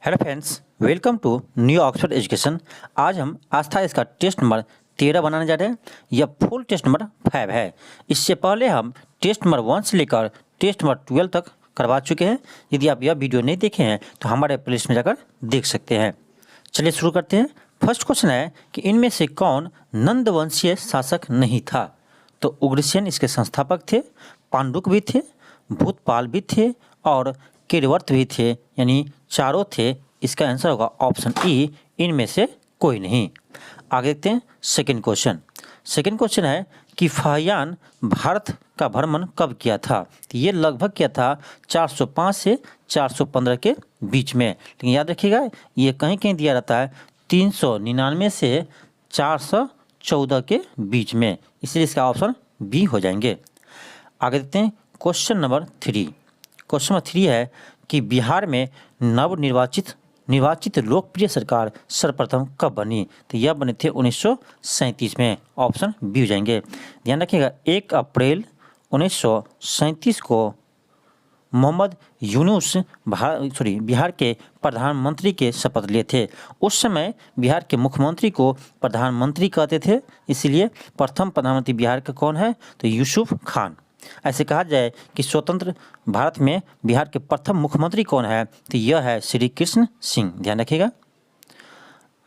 Hello friends, welcome to New Oxford Education. आज हम आस्था इसका टेस्ट नंबर 13 बनाने जा रहे हैं। यह फुल टेस्ट नंबर 5 है। इससे पहले हम टेस्ट नंबर 1 से लेकर टेस्ट नंबर 12 तक करवा चुके हैं। यदि आप यह वीडियो नहीं देखे हैं तो हमारे प्लेलिस्ट में जाकर देख सकते हैं। चलिए शुरू करते हैं। फर्स्ट क्वेश्चन है कि इनमें से कौन नंदवंशीय शासक नहीं था? तो उग्रसेन इसके संस्थापक थे, पांडुक भी थे, भूतपाल भी थे और किरवर्त भी थे, यानी चारों थे। इसका आंसर होगा ऑप्शन ई, इनमें से कोई नहीं। आगे देखते हैं सेकंड क्वेश्चन। सेकंड क्वेश्चन है कि फाहियान भारत का भ्रमण कब किया था? तो ये लगभग किया था 405 से 415 के बीच में। लेकिन याद रखिएगा, ये कहीं कहीं दिया रहता है 399 से 414 के बीच में, इसलिए इसका ऑप्शन बी हो जाएंगे। आगे देखते हैं क्वेश्चन नंबर 3। क्वेश्चन नंबर 3 है कि बिहार में निर्वाचित लोकप्रिय सरकार सर्वप्रथम कब बनी? तो यह बने थे 1937 में। ऑप्शन बी हो जाएंगे। ध्यान रखिएगा, 1 अप्रैल 1937 को मोहम्मद यूनुस बिहार के प्रधानमंत्री के शपथ लिए थे। उस समय बिहार के मुख्यमंत्री को प्रधानमंत्री कहते थे, इसीलिए प्रथम प्रधानमंत्री बिहार का कौन है? तो यूसुफ खान। ऐसे कहा जाए कि स्वतंत्र भारत में बिहार के प्रथम मुख्यमंत्री कौन है? तो यह है श्री कृष्ण सिंह। ध्यान रखिएगा।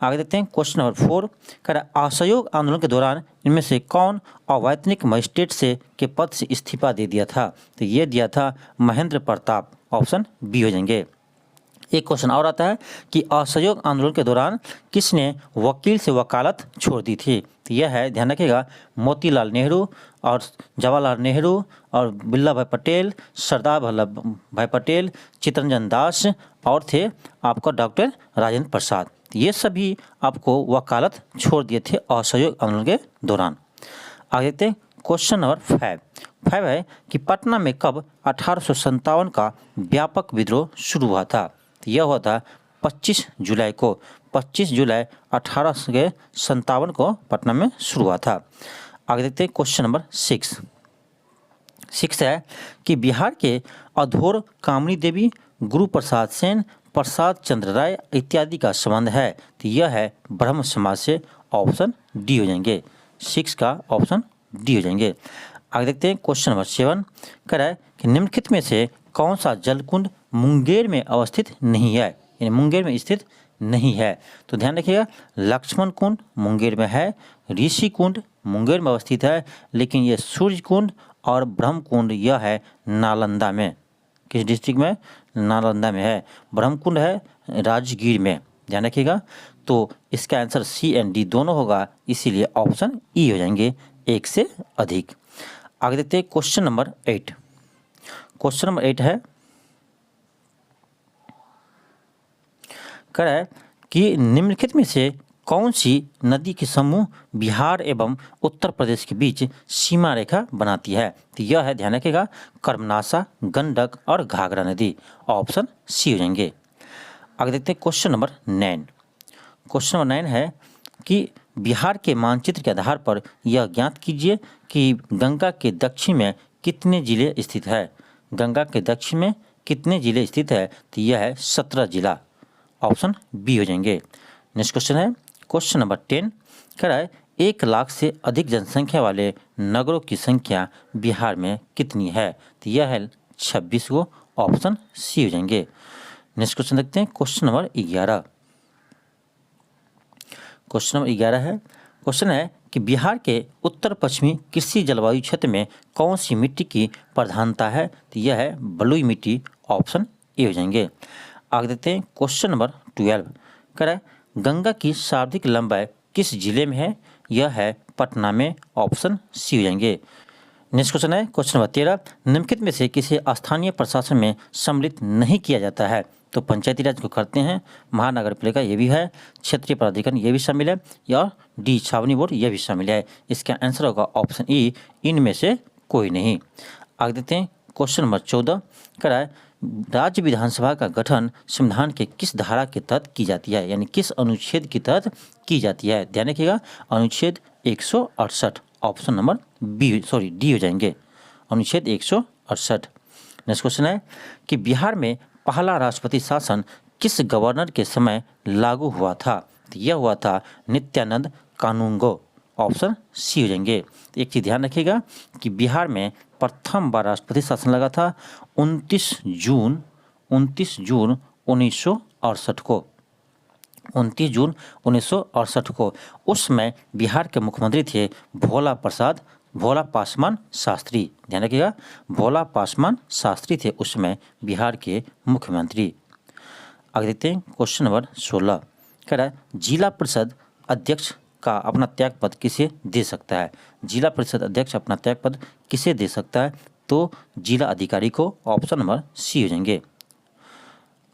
आगे देखते हैं क्वेश्चन नंबर 4। कह रहा है असहयोग आंदोलन के दौरान इनमें से कौन अवैतनिक मजिस्ट्रेट के पद से इस्तीफा दे दिया था? तो ये दिया था महेंद्र प्रताप। ऑप्शन बी हो जाएंगे। एक क्वेश्चन और आता है कि असहयोग आंदोलन के दौरान किसने वकील से वकालत छोड़ दी थी? तो यह है, ध्यान रखिएगा, मोतीलाल नेहरू और जवाहरलाल नेहरू और वल्लभ भाई पटेल, सरदार वल्लभ भाई पटेल, चित्तरंजन दास और थे आपका डॉक्टर राजेंद्र प्रसाद। ये सभी आपको वकालत छोड़ दिए थे असहयोग आंदोलन के दौरान। आगे देखते हैं क्वेश्चन नंबर 5 है कि पटना में कब 1857 का व्यापक विद्रोह शुरू हुआ था? तो यह हुआ था 25 जुलाई को। 25 जुलाई 1857 को पटना में शुरू हुआ था। आगे देखते हैं क्वेश्चन नंबर 6 है कि बिहार के अधोर कामनी देवी, गुरु प्रसाद सेन, प्रसाद चंद्र राय इत्यादि का संबंध है? तो यह है ब्रह्म समाज से। ऑप्शन डी हो जाएंगे। 6 का ऑप्शन डी हो जाएंगे। आगे देखते हैं क्वेश्चन नंबर 7। कह रहा है कि निम्नलिखित में से कौन सा जलकुंड मुंगेर में अवस्थित नहीं है? यानी मुंगेर में स्थित नहीं है। तो ध्यान रखिएगा, लक्ष्मण कुंड मुंगेर में है, ऋषि कुंड मुंगेर में अवस्थित है, लेकिन ये सूर्य कुंड और ब्रह्म कुंड यह है नालंदा में। किस डिस्ट्रिक्ट में? नालंदा में है। ब्रह्म कुंड है राजगीर में। ध्यान रखिएगा। तो इसका आंसर सी एंड डी दोनों होगा, इसीलिए ऑप्शन ई हो जाएंगे, एक से अधिक। आगे देखते हैं क्वेश्चन नंबर 8। क्वेश्चन नंबर 8 है, कह रहा है कि निम्नलिखित में से कौन सी नदी के समूह बिहार एवं उत्तर प्रदेश के बीच सीमा रेखा बनाती है? तो यह है, ध्यान रखिएगा, कर्मनाशा, गंडक और घाघरा नदी। ऑप्शन सी हो जाएंगे। आगे देखते हैं क्वेश्चन नंबर 9। क्वेश्चन नंबर 9 है कि बिहार के मानचित्र के आधार पर यह ज्ञात कीजिए कि गंगा के दक्षिण में कितने जिले स्थित है? गंगा के दक्षिण में कितने जिले स्थित है? तो यह है 17 जिला। ऑप्शन बी हो जाएंगे। नेक्स्ट क्वेश्चन है क्वेश्चन नंबर 10। कह रहा है 1 लाख से अधिक जनसंख्या वाले नगरों की संख्या बिहार में कितनी है? तो यह है 26 को। ऑप्शन सी हो जाएंगे। नेक्स्ट क्वेश्चन देखते हैं क्वेश्चन नंबर 11। क्वेश्चन नंबर 11 है, क्वेश्चन है कि बिहार के उत्तर पश्चिमी कृषि जलवायु क्षेत्र में कौन सी मिट्टी की प्रधानता है? तो यह है बलुई मिट्टी। ऑप्शन ए हो जाएंगे। आगे देखते हैं क्वेश्चन नंबर 12। कह रहा है गंगा की सर्वाधिक लंबाई किस जिले में है? यह है पटना में। ऑप्शन सी हो जाएंगे। नेक्स्ट क्वेश्चन है क्वेश्चन नंबर 13। निम्नलिखित में से किसी स्थानीय प्रशासन में सम्मिलित नहीं किया जाता है? तो पंचायती राज को करते हैं, महानगर पालिका ये भी है, क्षेत्रीय प्राधिकरण ये भी शामिल है, या डी छावनी बोर्ड ये भी शामिल है। इसका आंसर होगा ऑप्शन ई, इनमें से कोई नहीं। आगे देखते हैं क्वेश्चन नंबर 14। कह रहा है राज्य विधानसभा का गठन संविधान के किस धारा के तहत की जाती है? यानी किस अनुच्छेद के तहत की जाती है? ध्यान रखिएगा, अनुच्छेद 168। ऑप्शन नंबर डी हो जाएंगे, अनुच्छेद 168। नेक्स्ट क्वेश्चन है कि बिहार में पहला राष्ट्रपति शासन किस गवर्नर के समय लागू हुआ था? तो यह हुआ था नित्यानंद कानूनगो। ऑप्शन सी हो जाएंगे। एक चीज ध्यान रखिएगा कि बिहार में प्रथम बार राष्ट्रपति शासन लगा था 29 जून 1968 को। 29 जून 1968 को। उस समय बिहार के मुख्यमंत्री थे भोला पासवान शास्त्री। ध्यान रखिएगा, भोला पासवान शास्त्री थे उस समय बिहार के मुख्यमंत्री। आगे देखते हैं क्वेश्चन नंबर 16। कह रहा है जिला परिषद अध्यक्ष का अपना त्यागपत्र किसे दे सकता है? जिला परिषद अध्यक्ष अपना त्यागपत्र किसे दे सकता है? तो जिला अधिकारी को। ऑप्शन नंबर सी हो जाएंगे।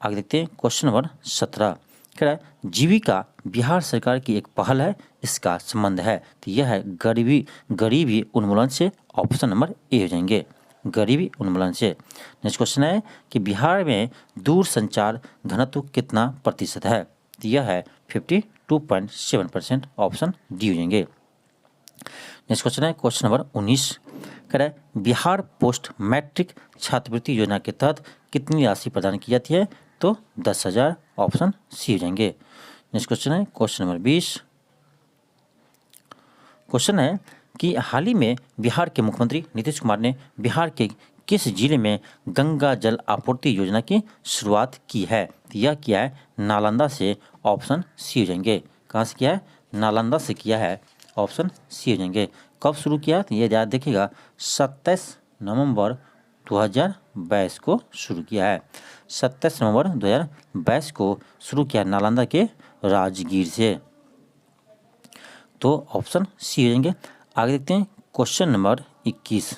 आगे देखते हैं क्वेश्चन नंबर 17। कह रहा है जीविका बिहार सरकार की एक पहल है, इसका संबंध है। तो यह है गरीबी उन्मूलन से। ऑप्शन नंबर ए हो जाएंगे, गरीबी उन्मूलन से। नेक्स्ट क्वेश्चन है कि बिहार में दूरसंचार घनत्व कितना प्रतिशत है? तो यह है 52.7%। ऑप्शन डी हो जाएंगे। नेक्स्ट क्वेश्चन है क्वेश्चन नंबर 19। कह रहा है बिहार पोस्ट मैट्रिक छात्रवृत्ति योजना के तहत कितनी राशि प्रदान की जाती है? तो 10,000। ऑप्शन सी हो जाएंगे। नेक्स्ट क्वेश्चन है क्वेश्चन नंबर 20। क्वेश्चन है कि हाल ही में बिहार के मुख्यमंत्री नीतीश कुमार ने बिहार के किस जिले में गंगा जल आपूर्ति योजना की शुरुआत की है? यह किया है नालंदा से। ऑप्शन सी हो जाएंगे। कहाँ से किया है? नालंदा से किया है। ऑप्शन सी हो जाएंगे। कब शुरू किया? तो ये याद देखिएगा 27 नवंबर 2022 को शुरू किया है। 27 नवंबर 2022 को शुरू किया नालंदा के राजगीर से। तो ऑप्शन सी हो जाएंगे। आगे देखते हैं क्वेश्चन नंबर 21।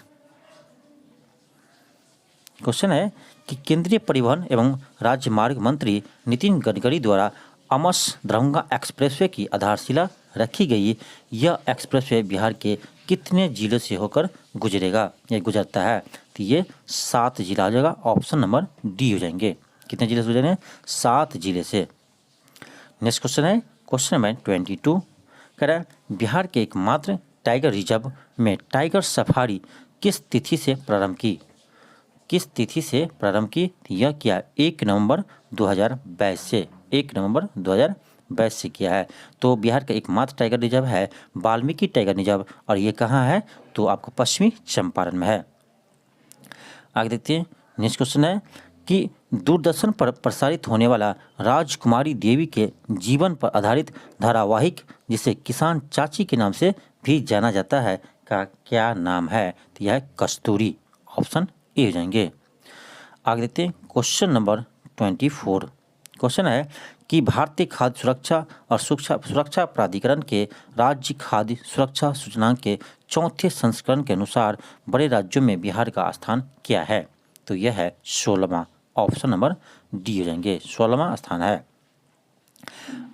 क्वेश्चन है कि केंद्रीय परिवहन एवं राजमार्ग मंत्री नितिन गडकरी द्वारा अमस दरभंगा एक्सप्रेसवे की आधारशिला रखी गई। यह एक्सप्रेसवे बिहार के कितने जिलों से होकर गुजरेगा? ये गुजरता है। तो ये 7 जिला हो जाएगा। ऑप्शन नंबर डी हो जाएंगे। कितने जिले से गुजरेंगे? 7 जिले से। नेक्स्ट क्वेश्चन है क्वेश्चन नंबर 22। कह रहा है बिहार के एकमात्र टाइगर रिजर्व में टाइगर सफारी किस तिथि से प्रारंभ की? किस तिथि से प्रारंभ की? यह किया 1 नवंबर 2022 से। 1 नवंबर 2022 से किया है। तो बिहार का एकमात्र टाइगर रिजर्व है वाल्मीकि टाइगर रिजर्व, और ये कहाँ है? तो आपको पश्चिमी चंपारण में है। आगे देखते हैं नेक्स्ट क्वेश्चन है कि दूरदर्शन पर प्रसारित होने वाला राजकुमारी देवी के जीवन पर आधारित धारावाहिक जिसे किसान चाची के नाम से भी जाना जाता है का क्या नाम है? तो यह है कस्तूरी। ऑप्शन ए हो जाएंगे। आगे देखते हैं क्वेश्चन नंबर 24। क्वेश्चन है कि भारतीय खाद्य सुरक्षा और सुरक्षा प्राधिकरण के राज्य खाद्य सुरक्षा सूचनांक के 4थे संस्करण के अनुसार बड़े राज्यों में बिहार का स्थान क्या है? तो यह है 16वां। ऑप्शन नंबर डी हो जाएंगे, 16वां स्थान है।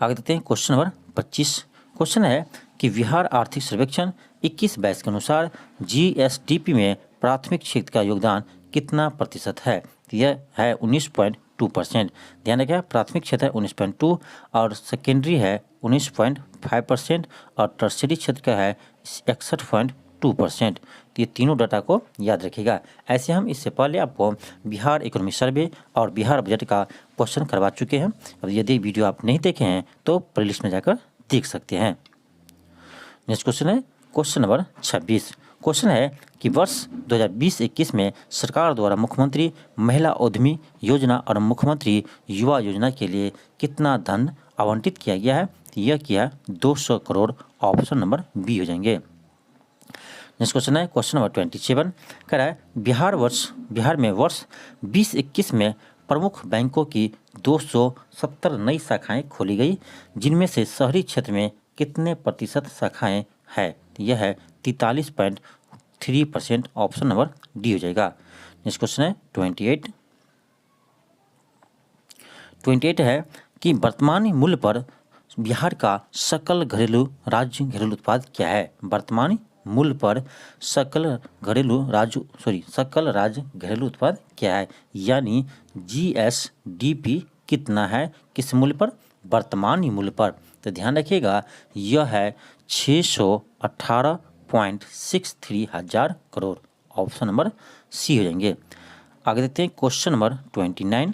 आगे देखते हैं क्वेश्चन नंबर 25। क्वेश्चन है कि बिहार आर्थिक सर्वेक्षण 21-22 के अनुसार जीएसडीपी में प्राथमिक क्षेत्र का योगदान कितना प्रतिशत है? तो यह है 19.2%। ध्यान रखिए प्राथमिक क्षेत्र है 19.2 और सेकेंडरी है 19.5% और टर्शियरी क्षेत्र का है 61.2%। तो ये तीनों डाटा को याद रखिएगा। ऐसे हम इससे पहले आपको बिहार इकोनॉमी सर्वे और बिहार बजट का क्वेश्चन करवा चुके हैं। अब यदि वीडियो आप नहीं देखे हैं तो प्लेलिस्ट में जाकर देख सकते हैं। नेक्स्ट क्वेश्चन है क्वेश्चन नंबर 26। क्वेश्चन है कि वर्ष 2020-21 में सरकार द्वारा मुख्यमंत्री महिला उद्यमी योजना और मुख्यमंत्री युवा योजना के लिए कितना धन आवंटित किया गया है? तो यह किया 200 करोड़। ऑप्शन नंबर बी हो जाएंगे। नेक्स्ट क्वेश्चन है क्वेश्चन नंबर 27। कह रहा है बिहार में वर्ष 2021 में प्रमुख बैंकों की 270 नई शाखाएं खोली गई, जिनमें से शहरी क्षेत्र में कितने प्रतिशत शाखाएं है? यह है 43.3%। ऑप्शन नंबर डी हो जाएगा। नेक्स्ट क्वेश्चन है 28 है कि वर्तमान मूल्य पर बिहार का सकल राज्य घरेलू उत्पाद क्या है? वर्तमान मूल्य पर सकल राज्य घरेलू उत्पाद क्या है? यानी जीएसडीपी कितना है? किस मूल्य पर? वर्तमान मूल्य पर। तो ध्यान रखिएगा यह है 618.63 हजार करोड़। ऑप्शन नंबर सी हो जाएंगे। आगे देखते हैं क्वेश्चन नंबर 29।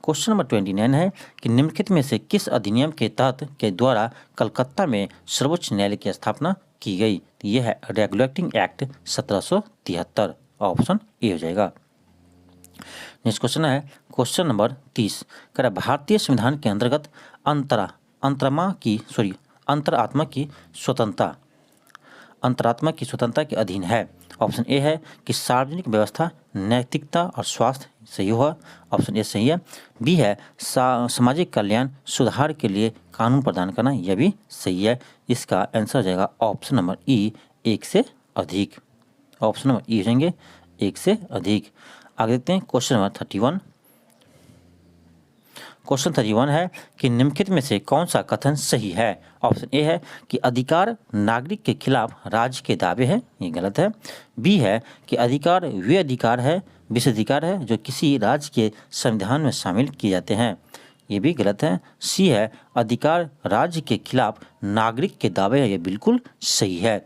क्वेश्चन नंबर 29 है कि निम्नलिखित में से किस अधिनियम के तहत के द्वारा कलकत्ता में सर्वोच्च न्यायालय की स्थापना की गई? तो यह है रेगुलेटिंग एक्ट 1773, ऑप्शन ए हो जाएगा। नेक्स्ट क्वेश्चन है क्वेश्चन नंबर 30, कह रहा भारतीय संविधान के अंतर्गत अंतरात्मा की स्वतंत्रता के अधीन है। ऑप्शन ए है कि सार्वजनिक व्यवस्था, नैतिकता और स्वास्थ्य सही हुआ, ऑप्शन ए सही है। बी है सामाजिक कल्याण सुधार के लिए कानून प्रदान करना, यह भी सही है। इसका आंसर हो जाएगा ऑप्शन नंबर ई, एक से अधिक। ऑप्शन नंबर ई हो जाएंगे एक से अधिक। आगे देखते हैं क्वेश्चन नंबर 31। क्वेश्चन 31 है कि निम्नलिखित में से कौन सा कथन सही है? ऑप्शन ए है कि अधिकार नागरिक के खिलाफ राज्य के दावे हैं, ये गलत है। बी है कि अधिकार वे अधिकार है, विशेषाधिकार है जो किसी राज्य के संविधान में शामिल किए जाते हैं, ये भी गलत है। सी है अधिकार राज्य के खिलाफ नागरिक के दावे हैं, ये बिल्कुल सही है।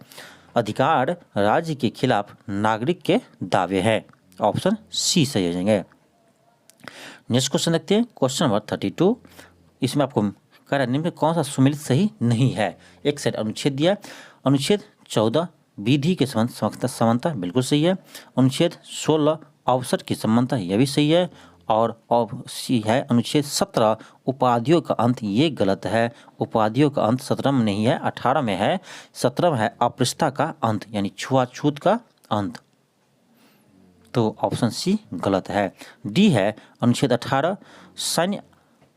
अधिकार राज्य के खिलाफ नागरिक के दावे हैं, ऑप्शन सी सही हो जाएंगे। नेक्स्ट क्वेश्चन देखते हैं क्वेश्चन नंबर 32। इसमें आपको कह रहा है निम्न में कौन सा सुमेलित सही नहीं है? एक सेट अनुच्छेद दिया है, अनुच्छेद 14 विधि के समानता बिल्कुल सही है। अनुच्छेद 16 अवसर की समानता, यह भी सही है। और सी है अनुच्छेद 17 उपाधियों का अंत, ये गलत है। उपाधियों का अंत 17 में नहीं है, 18 में है। 17 में है अपृष्ठता का अंत यानी छुआछूत का अंत, तो ऑप्शन सी गलत है। डी है अनुच्छेद 18 सैन्य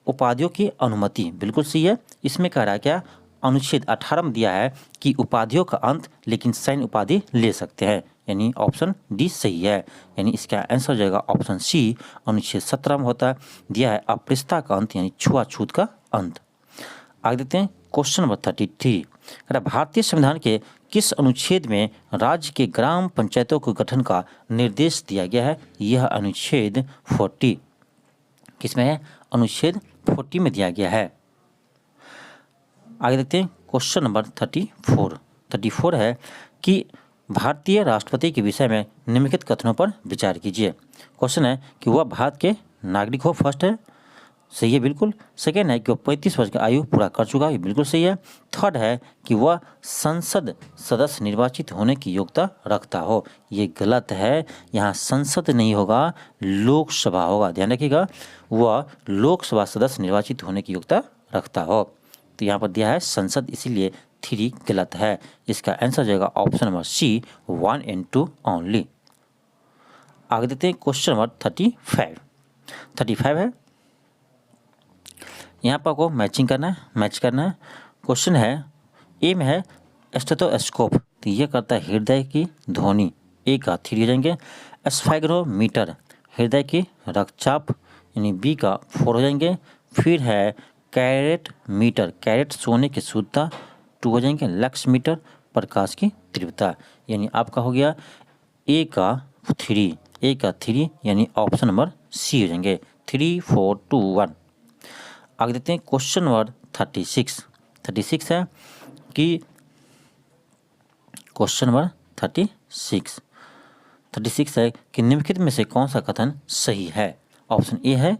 उपाधियों की अनुमति, बिल्कुल सही है। इसमें कह रहा है क्या, अनुच्छेद 18 में दिया है कि उपाधियों का अंत लेकिन सैन्य उपाधि ले सकते हैं, यानी ऑप्शन डी सही है। यानी इसका आंसर हो जाएगा ऑप्शन सी, अनुच्छेद 17 में होता है दिया है अपृष्ठता का अंत यानी छुआछूत का अंत। आगे देखते हैं क्वेश्चन नंबर 33। भारतीय संविधान के किस अनुच्छेद में राज्य के ग्राम पंचायतों के गठन का निर्देश दिया गया है? यह अनुच्छेद 40 किसमें है? अनुच्छेद 40 में दिया गया है। आगे देखते हैं क्वेश्चन नंबर 34 है कि भारतीय राष्ट्रपति के विषय में निम्नलिखित कथनों पर विचार कीजिए। क्वेश्चन है कि वह भारत के नागरिक हो, फर्स्ट है, सही है बिल्कुल। सेकेंड है कि वह 35 वर्ष की आयु पूरा कर चुका है, बिल्कुल सही है। थर्ड है कि वह संसद सदस्य निर्वाचित होने की योग्यता रखता हो, ये गलत है। यहाँ संसद नहीं होगा, लोकसभा होगा, ध्यान रखिएगा। वह लोकसभा सदस्य निर्वाचित होने की योग्यता रखता हो, तो यहाँ पर दिया है संसद, इसीलिए 3 गलत है। इसका आंसर हो जाएगा option number C, 1 and 2 only. आगे देते हैं क्वेश्चन नंबर 35 है। यहाँ पर आपको मैच करना है। क्वेश्चन है ए में है स्टेथोस्कोप, तो ये करता है हृदय की ध्वनि, ए का 3 हो जाएंगे। स्फेग्रोमीटर हृदय की रक्तचाप यानी बी का 4 हो जाएंगे। फिर है कैरेट मीटर, कैरेट सोने की शुद्धता 2 हो जाएंगे। लक्स मीटर प्रकाश की तीव्रता, यानी आपका हो गया ए का 3 यानी ऑप्शन नंबर सी हो जाएंगे। 3 4 2 1। आगे देखते हैं क्वेश्चन नंबर 36 है कि क्वेश्चन नंबर 36 है कि निम्नलिखित में से कौन सा कथन सही है? ऑप्शन ए है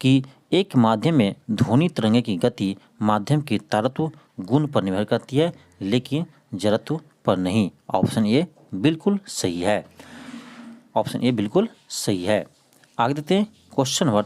कि एक माध्यम में ध्वनि तरंगे की गति माध्यम की तारत्व गुण पर निर्भर करती है लेकिन जड़त्व पर नहीं, ऑप्शन ए बिल्कुल सही है। आगे देखते हैं क्वेश्चन नंबर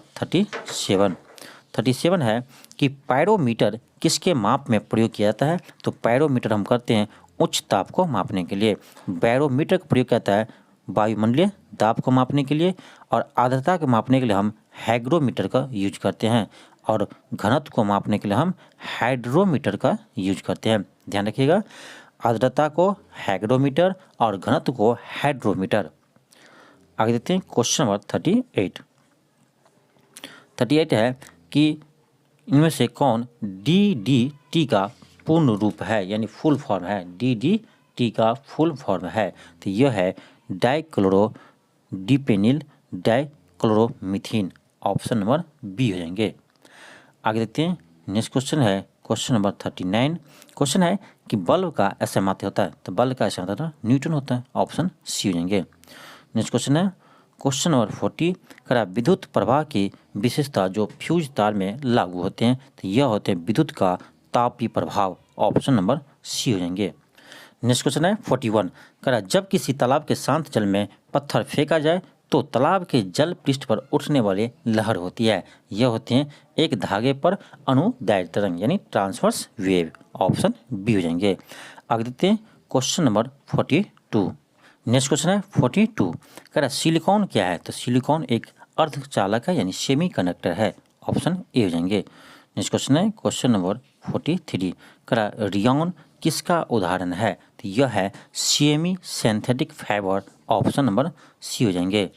37 है कि पायरोमीटर किसके माप में प्रयोग किया जाता है? तो पायरोमीटर हम करते हैं उच्च ताप को मापने के लिए। बैरोमीटर का प्रयोग किया जाता है वायुमंडलीय दाब को मापने के लिए, और आर्द्रता को मापने के लिए हम हैग्रोमीटर का यूज करते हैं, और घनत्व को मापने के लिए हम हाइड्रोमीटर का यूज करते हैं। ध्यान रखिएगा, आर्द्रता को हैग्रोमीटर और घनत्व को हाइड्रोमीटर। आगे देखते हैं क्वेश्चन नंबर 38 है कि इनमें से कौन DDT का पूर्ण रूप है यानी फुल फॉर्म है? DDT का फुल फॉर्म है, तो यह है डाइक्लोरोडिपेनिल डाइक्लोरोमीथेन, ऑप्शन नंबर बी हो जाएंगे। आगे देखते हैं नेक्स्ट क्वेश्चन है क्वेश्चन नंबर 39। क्वेश्चन है कि बल्ब का SI मात्रा होता है, तो बल्ब का SI मात्रा न्यूटन होता है, ऑप्शन सी हो जाएंगे। नेक्स्ट क्वेश्चन है क्वेश्चन नंबर 40 करा विद्युत प्रवाह की विशेषता जो फ्यूज तार में लागू होते हैं तो यह होते हैं विद्युत का तापीय प्रभाव। ऑप्शन नंबर सी हो जाएंगे। नेक्स्ट क्वेश्चन है 41 करा जब किसी तालाब के शांत जल में पत्थर फेंका जाए तो तालाब के जल पृष्ठ पर उठने वाली लहर होती है। यह होते हैं एक धागे पर अनुदैर्ध्य तरंग यानी ट्रांसवर्स वेव। ऑप्शन बी हो जाएंगे। आगे देखते हैं क्वेश्चन नंबर 42। नेक्स्ट क्वेश्चन है 42 कह रहा सिलिकॉन क्या है तो सिलिकॉन एक अर्धचालक है यानी सेमी कंडक्टर है। ऑप्शन ए हो जाएंगे। नेक्स्ट क्वेश्चन है क्वेश्चन नंबर 43 कह रहा रियॉन किसका उदाहरण है तो यह है semi synthetic fibre. Option number C हो जाएंगे।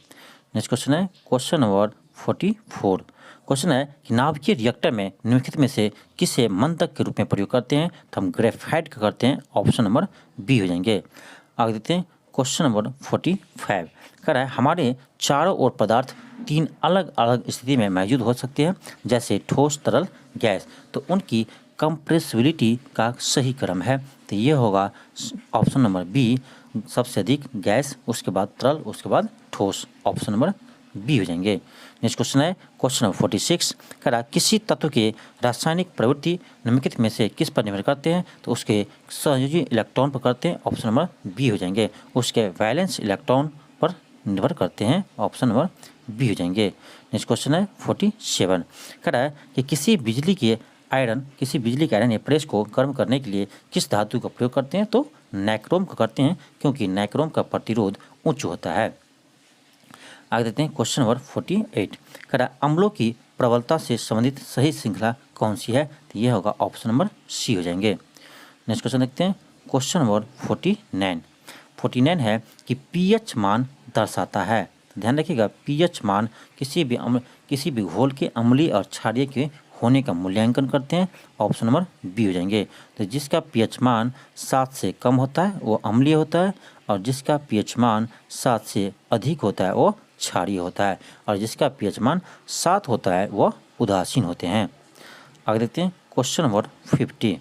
नेक्स्ट क्वेश्चन है क्वेश्चन नंबर 44 क्वेश्चन है कि नाभिकीय रिएक्टर में निम्नलिखित में से किसे मंदक के रूप में प्रयोग करते हैं तो हम ग्रेफाइट का करते हैं। ऑप्शन नंबर बी हो जाएंगे। आगे देखते हैं क्वेश्चन नंबर 45 कह रहा है हमारे चारों ओर पदार्थ तीन अलग अलग स्थिति में मौजूद हो सकते हैं जैसे ठोस तरल गैस तो उनकी कंप्रेसिबिलिटी का सही क्रम है तो ये होगा ऑप्शन नंबर बी सबसे अधिक गैस उसके बाद तरल उसके बाद ठोस। ऑप्शन नंबर बी हो जाएंगे। नेक्स्ट क्वेश्चन है क्वेश्चन नंबर 46 कह रहा किसी तत्व के रासायनिक प्रवृत्ति निम्नलिखित में से किस पर निर्भर करते हैं तो उसके सहयोजी इलेक्ट्रॉन पर करते हैं। ऑप्शन नंबर बी हो जाएंगे। उसके वैलेंस इलेक्ट्रॉन पर निर्भर करते हैं। ऑप्शन नंबर बी हो जाएंगे। नेक्स्ट क्वेश्चन है 47 कह रहा है कि किसी बिजली के आयरन या प्रेस को गर्म करने के लिए किस धातु का प्रयोग करते हैं तो नाइक्रोम का करते हैं क्योंकि नाइक्रोम का प्रतिरोध उच्च होता है। आगे देखते हैं क्वेश्चन नंबर 48 कह रहा अम्लों की प्रबलता से संबंधित सही श्रृंखला कौन सी है तो यह होगा ऑप्शन नंबर सी हो जाएंगे। नेक्स्ट क्वेश्चन देखते हैं क्वेश्चन नंबर 49 है कि पीएच मान दर्शाता है तो ध्यान रखिएगा पीएच मान किसी भी घोल के अम्लीय और क्षारीय के होने का मूल्यांकन करते हैं। ऑप्शन नंबर बी हो जाएंगे। तो जिसका पीएच मान 7 से कम होता है वो अम्लीय होता है और जिसका पीएच मान 7 से अधिक होता है वो क्षारीय होता है और जिसका पीएच मान 7 होता है वह उदासीन होते हैं। आगे देखते हैं क्वेश्चन नंबर 50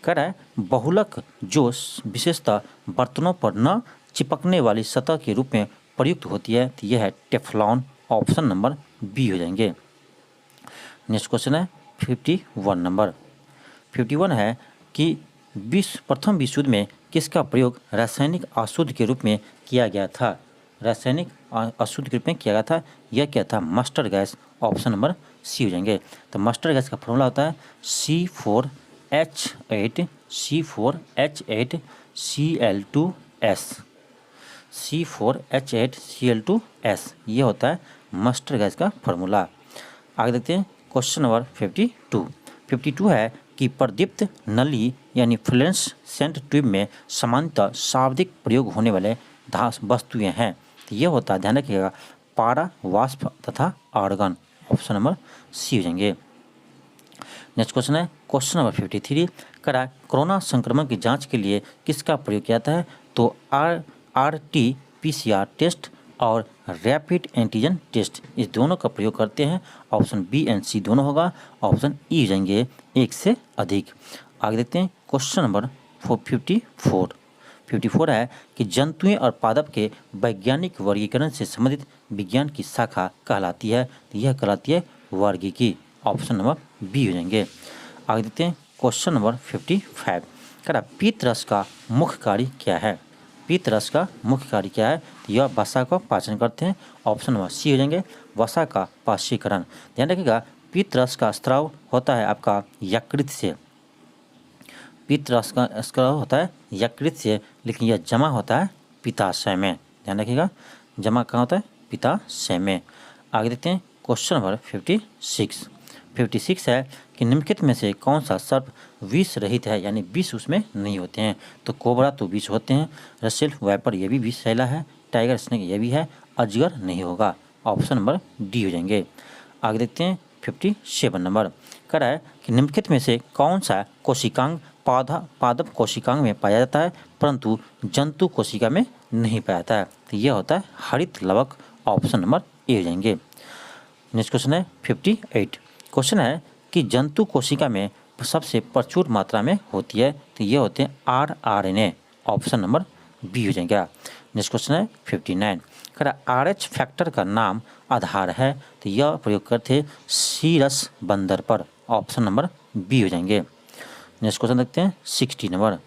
कह रहा है बहुलक जो विशेषता बर्तनों पर न चिपकने वाली सतह के रूप में प्रयुक्त होती है तो यह है टेफ्लॉन। ऑप्शन नंबर बी हो जाएंगे। नेक्स्ट क्वेश्चन है 51 है कि प्रथम विश्व युद्ध में किसका प्रयोग रासायनिक अशुद्ध के रूप में किया गया था। रासायनिक अशुद्ध के रूप में किया गया था यह क्या था mustard gas. Option number C हो जाएंगे। तो मस्टर्ड गैस का फॉर्मूला होता है C4H8Cl2S ये होता है मस्टर्ड गैस का फॉर्मूला। आगे देखते हैं क्वेश्चन नंबर 52 है कि प्रदीप्त नली यानी फ्लोरेसेंट ट्यूब में सामान्यतः शाब्दिक प्रयोग होने वाले वस्तुएं हैं तो ये होता है ध्यान रखिएगा पारा वाष्प तथा आर्गन। ऑप्शन नंबर सी हो जाएंगे। नेक्स्ट क्वेश्चन है क्वेश्चन नंबर 53 कह रहा है कोरोना संक्रमण की जांच के लिए किसका प्रयोग किया जाता है तो RT-PCR टेस्ट और रैपिड एंटीजन टेस्ट इस दोनों का प्रयोग करते हैं। ऑप्शन बी एंड सी दोनों होगा। ऑप्शन ई हो जाएंगे एक से अधिक। आगे देखते हैं क्वेश्चन नंबर 54 है कि जंतुएं और पादप के वैज्ञानिक वर्गीकरण से संबंधित विज्ञान की शाखा कहलाती है तो यह कहलाती है वर्गीकी। ऑप्शन नंबर बी हो जाएंगे। आगे देखते हैं क्वेश्चन नंबर 55 कह रहा पीत रस का मुख्य कार्य क्या है। पीत रस का मुख्य कार्य क्या है तो यह वसा का पाचन करते हैं। ऑप्शन नंबर सी हो जाएंगे वसा का पाचीकरण। ध्यान रखिएगा पीत रस का स्राव होता है आपका यकृत से। पीत रस का स्राव होता है यकृत से लेकिन यह जमा होता है पित्ताशय में। ध्यान रखिएगा जमा कहाँ होता है पित्ताशय में। आगे देखते हैं क्वेश्चन नंबर 56 है कि निम्नलिखित में से कौन सा सर्प विष रहित है यानी विष उसमें नहीं होते हैं तो कोबरा तो विष होते हैं, रसेल वाइपर ये भी विष शैला है, टाइगर स्नेक ये भी है, अजगर नहीं होगा। ऑप्शन नंबर डी हो जाएंगे। आगे देखते हैं 57 नंबर कह रहा है कि निम्नलिखित में से कौन सा कोशिकांग पादप कोशिकांग में पाया जाता है परंतु जंतु कोशिका में नहीं पाया जाता है तो यह होता है हरित लवक। ऑप्शन नंबर ए हो जाएंगे। नेक्स्ट क्वेश्चन है 58 क्वेश्चन है कि जंतु कोशिका में सबसे प्रचुर मात्रा में होती है तो ये होते हैं RNA। ऑप्शन नंबर बी हो जाएगा। नेक्स्ट क्वेश्चन है 59, कह रहा RH फैक्टर का नाम आधार है, तो यह प्रयोग करते सीरस बंदर पर। ऑप्शन नंबर बी हो जाएंगे। नेक्स्ट क्वेश्चन देखते हैं 60 नंबर।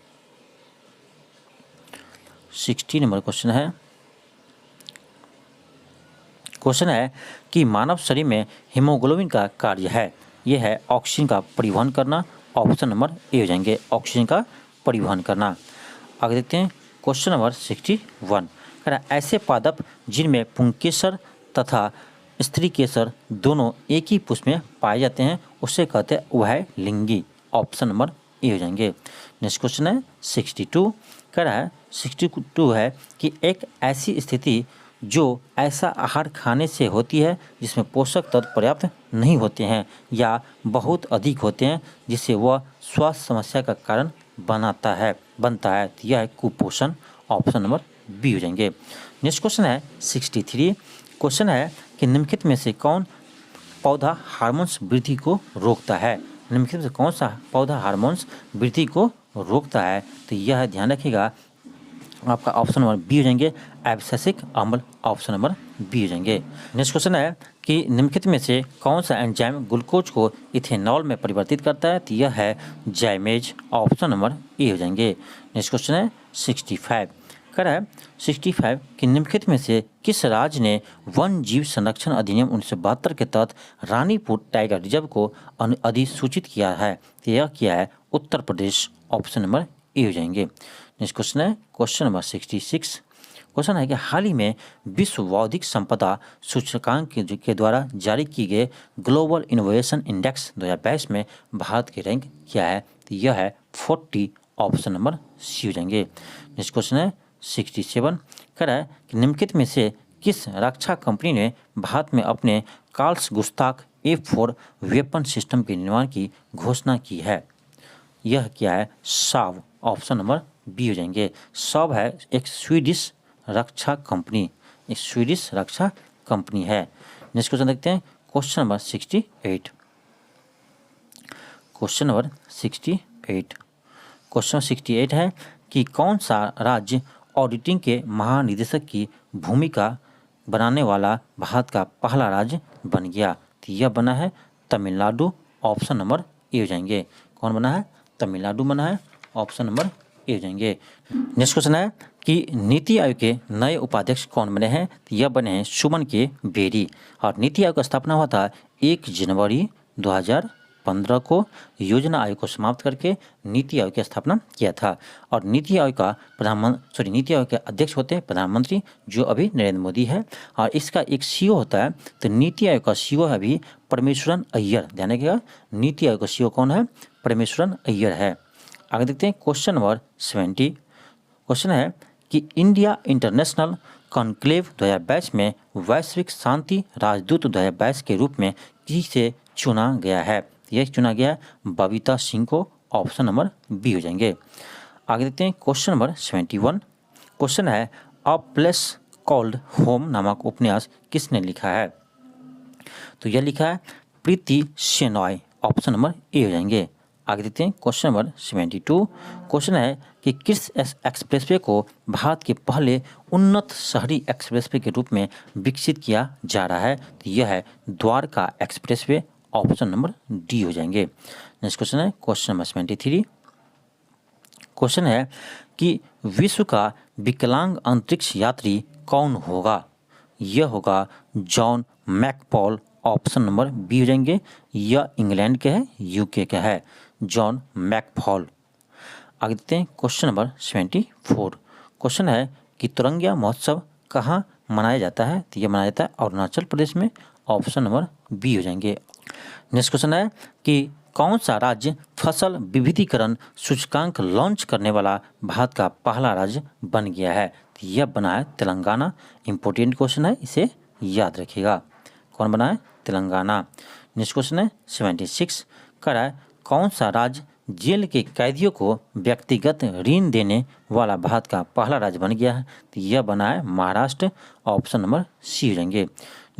60 नंबर क्वेश्चन है कि मानव शरीर में हीमोग्लोबिन का कार्य है, यह है ऑक्सीजन का परिवहन करना। ऑप्शन नंबर ए हो जाएंगे, ऑक्सीजन का परिवहन करना। आगे देखते हैं क्वेश्चन नंबर 61, कह रहा ऐसे पादप जिनमें पुंकेसर तथा स्त्री केसर दोनों एक ही पुष्प में पाए जाते हैं उसे कहते हैं वह लिंगी। ऑप्शन नंबर ए हो जाएंगे। नेक्स्ट क्वेश्चन है 62, कह रहा है 62 है कि एक ऐसी स्थिति जो ऐसा आहार खाने से होती है जिसमें पोषक तत्व पर्याप्त नहीं होते हैं या बहुत अधिक होते हैं जिससे वह स्वास्थ्य समस्या का कारण बनता है, तो यह है कुपोषण। ऑप्शन नंबर बी हो जाएंगे। नेक्स्ट क्वेश्चन है 63, क्वेश्चन है कि निम्नलिखित में से कौन पौधा हार्मोन्स वृद्धि को रोकता है। निम्नलिखित में से कौन सा पौधा हार्मोन्स वृद्धि को रोकता है, तो यह ध्यान रखिएगा आपका ऑप्शन नंबर बी हो जाएंगे, एब्सिसिक अम्ल। ऑप्शन नंबर बी हो जाएंगे। नेक्स्ट क्वेश्चन है कि निम्नलिखित में से कौन सा एंजाइम ग्लूकोज को इथेनॉल में परिवर्तित करता है, तो यह है जाइमेज। ऑप्शन नंबर ए हो जाएंगे। नेक्स्ट क्वेश्चन है 65, कह रहा है 65 कि निम्नलिखित में से किस राज्य ने वन जीव संरक्षण अधिनियम 1972 के तहत रानीपुर टाइगर रिजर्व को अधिसूचित किया है, तो यह क्या है, Uttar Pradesh. Option number A हो जाएंगे। नेक्स्ट क्वेश्चन है क्वेश्चन नंबर 66, क्वेश्चन है कि हाल ही में विश्व बौद्धिक संपदा सूचकांक के द्वारा जारी की गए ग्लोबल इनोवेशन इंडेक्स 2022 में भारत की रैंक क्या है, तो यह है 40। ऑप्शन नंबर सी हो जाएंगे। नेक्स्ट क्वेश्चन है 67, कह रहा है कि निम्नलिखित में से किस रक्षा कंपनी ने भारत में अपने कार्ल्स गुस्ताख A4 वेपन सिस्टम के निर्माण की घोषणा की है, यह क्या है, साव। ऑप्शन नंबर बी हो जाएंगे। साव है एक स्वीडिश रक्षा कंपनी, है। नेक्स्ट क्वेश्चन देखते हैं क्वेश्चन नंबर 68, क्वेश्चन 68 है कि कौन सा राज्य ऑडिटिंग के महानिदेशक की भूमिका बनाने वाला भारत का पहला राज्य बन गया, तो यह बना है तमिलनाडु। ऑप्शन नंबर ए हो जाएंगे। कौन बना है, तमिलनाडु बना है। ऑप्शन नंबर ए हो जाएंगे। नेक्स्ट क्वेश्चन है कि नीति आयोग के नए उपाध्यक्ष कौन बने हैं, तो यह बने हैं सुमन के बेरी। और नीति आयोग का स्थापना हुआ था 1 जनवरी 2015 को। योजना आयोग को समाप्त करके नीति आयोग की स्थापना किया था। और नीति आयोग के अध्यक्ष होते हैं प्रधानमंत्री, जो अभी नरेंद्र मोदी है। और इसका एक सीईओ होता है, तो नीति आयोग का सीईओ है अभी परमेश्वरन अय्यर। ध्यान रखिएगा, नीति आयोग का सीईओ कौन है, परमेश्वरन अय्यर है। आगे देखते हैं क्वेश्चन नंबर 70, क्वेश्चन है कि इंडिया इंटरनेशनल कॉन्क्लेव 2022 में वैश्विक शांति राजदूत 2022 के रूप में किसे चुना गया है, यह चुना गया बबीता सिंह को। ऑप्शन नंबर बी हो जाएंगे। आगे देखते हैं क्वेश्चन नंबर 71, क्वेश्चन है अ प्लेस कॉल्ड होम नामक उपन्यास किसने लिखा है, तो यह लिखा है प्रीति शेनॉय। ऑप्शन नंबर ए हो जाएंगे। आगे देखते हैं क्वेश्चन नंबर 72, क्वेश्चन है कि किस एक्सप्रेसवे को भारत के पहले उन्नत शहरी एक्सप्रेसवे के रूप में विकसित किया जा रहा है, तो यह है Dwarka expressway. Option number D हो जाएंगे। नेक्स्ट क्वेश्चन है क्वेश्चन नंबर 73, क्वेश्चन है कि विश्व का विकलांग अंतरिक्ष यात्री कौन होगा, यह होगा जॉन मैकपॉल। ऑप्शन नंबर बी हो जाएंगे। यह इंग्लैंड के है, यूके का है, जॉन मैकफॉल। आगे देखते हैं क्वेश्चन नंबर 74, क्वेश्चन है कि तिरंगा महोत्सव कहाँ मनाया जाता है, तो यह मनाया जाता है अरुणाचल प्रदेश में। ऑप्शन नंबर बी हो जाएंगे। नेक्स्ट क्वेश्चन है कि कौन सा राज्य फसल विविधीकरण सूचकांक लॉन्च करने वाला भारत का पहला राज्य बन गया है, तो यह बना है तेलंगाना। इंपॉर्टेंट क्वेश्चन है, इसे याद रखिएगा। कौन बना है, तेलंगाना। नेक्स्ट क्वेश्चन है 76, कह रहा है कौन सा राज्य जेल के कैदियों को व्यक्तिगत ऋण देने वाला भारत का पहला राज्य बन गया है, तो यह बना है महाराष्ट्र। ऑप्शन नंबर सी हो जाएंगे।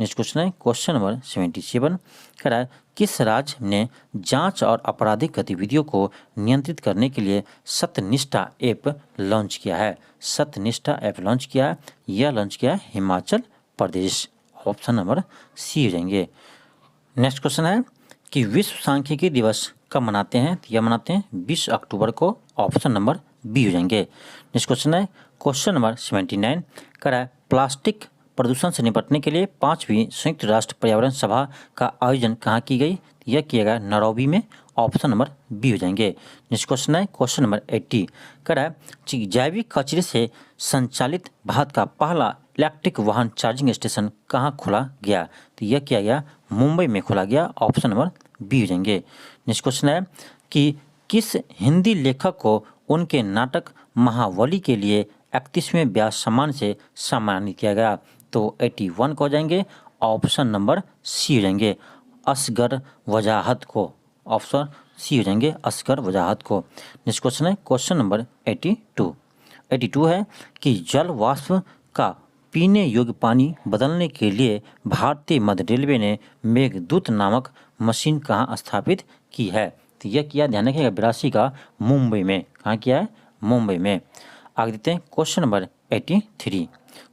नेक्स्ट क्वेश्चन है क्वेश्चन नंबर 77 कह रहा है किस राज्य ने जांच और आपराधिक गतिविधियों को नियंत्रित करने के लिए सत्यनिष्ठा ऐप लॉन्च किया है? सत्यनिष्ठा ऐप लॉन्च किया है, यह लॉन्च किया है Himachal Pradesh. Option number C हो जाएंगे। नेक्स्ट क्वेश्चन है कि विश्व सांख्यिकी दिवस कब मनाते हैं? तो यह मनाते हैं 20 अक्टूबर को। ऑप्शन नंबर बी हो जाएंगे। नेक्स्ट क्वेश्चन है क्वेश्चन नंबर 79 कह रहा है प्लास्टिक प्रदूषण से निपटने के लिए 5वीं संयुक्त राष्ट्र पर्यावरण सभा का आयोजन कहाँ की गई? यह किया गया नैरोबी में। ऑप्शन नंबर बी हो जाएंगे। नेक्स्ट क्वेश्चन है क्वेश्चन नंबर 80 कह रहा है जैविक कचरे से संचालित भारत का पहला इलेक्ट्रिक वाहन चार्जिंग स्टेशन कहाँ खोला गया? तो यह किया गया मुंबई में खोला गया। ऑप्शन नंबर बी हो जाएंगे। नेक्स्ट क्वेश्चन है कि किस हिंदी लेखक को उनके नाटक महावली के लिए 31वें व्यास सम्मान से सम्मानित किया गया? तो 81 को हो जाएंगे। ऑप्शन नंबर सी हो जाएंगे असगर वजाहत को। ऑप्शन सी हो जाएंगे असगर वजाहत को। नेक्स्ट क्वेश्चन है क्वेश्चन नंबर 82 है कि जल वाष्प का पीने योग्य पानी बदलने के लिए भारतीय मध्य रेलवे ने मेघदूत नामक मशीन कहाँ स्थापित की है? तो यह किया ध्यान रखिएगा 82 का मुंबई में। कहाँ किया है? मुंबई में। आगे देते हैं क्वेश्चन नंबर 83।